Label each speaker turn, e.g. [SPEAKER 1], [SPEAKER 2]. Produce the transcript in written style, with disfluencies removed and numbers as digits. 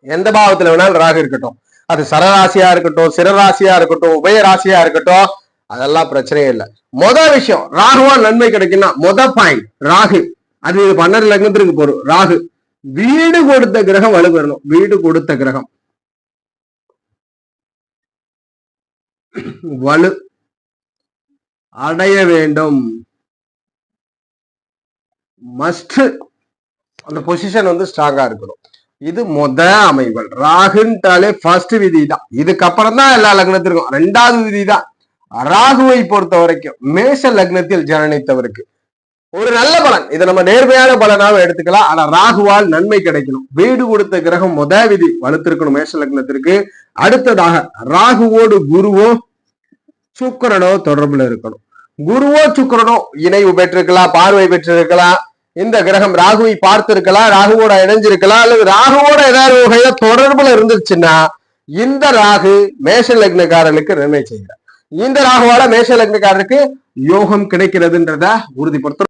[SPEAKER 1] எந்த பாவத்துல வேணாலும் ராகு இருக்கட்டும், அது சரராசியா இருக்கட்டும், சிறராசியா இருக்கட்டும், உபயராசியா இருக்கட்டும், அதெல்லாம் பிரச்சனையே இல்லை. முதல் விஷயம் ராகுவா நன்மை கிடைக்குன்னா பாயிண்ட் ராகு, அது 12 லக்னத்திற்கு போறோம். ராகு வீடு கொடுத்த கிரகம் வலு பெறணும். வீடு கொடுத்த கிரகம் வலு அடைய வேண்டும். மஸ்ட் அந்த பொசிஷன் ஸ்ட்ராங்கா இருக்கணும். இது அமைவல். ராகுன்ட்டாலே ஃபர்ஸ்ட் விதி தான். இதுக்கப்புறம் தான் எல்லா லக்னத்திற்கும். 2வது விதி தான். ராகுவை பொறுத்த வரைக்கும் மேஷ லக்னத்தில் ஜனனித்தவருக்கு ஒரு நல்ல பலன். இதை நம்ம நேர்மையான பலனாக எடுத்துக்கலாம். ஆனா ராகுவால் நன்மை கிடைக்கணும். வீடு கொடுத்த கிரகம் விதி வலுத்திருக்கணும் மேஷ லக்னத்திற்கு. அடுத்ததாக ராகுவோடு குருவோ சுக்கிரனோ தொடர்புல இருக்கணும். குருவோ சுக்கிரனோ இணைவு பெற்றிருக்கலாம், பார்வை பெற்றிருக்கலாம். இந்த கிரகம் ராகுவை பார்த்திருக்கலாம், ராகுவோட இணைஞ்சிருக்கலாம், அல்லது ராகுவோட ஏதாவது வகையில தொடர்புல இருந்துச்சுன்னா இந்த ராகு மேஷ லக்னக்காரர்களுக்கு நன்மை செய்கிறார். இந்த ராகுவால மேஷ லக்னக்காரருக்கு யோகம் கிடைக்கிறதுன்றத உறுதிப்படுத்த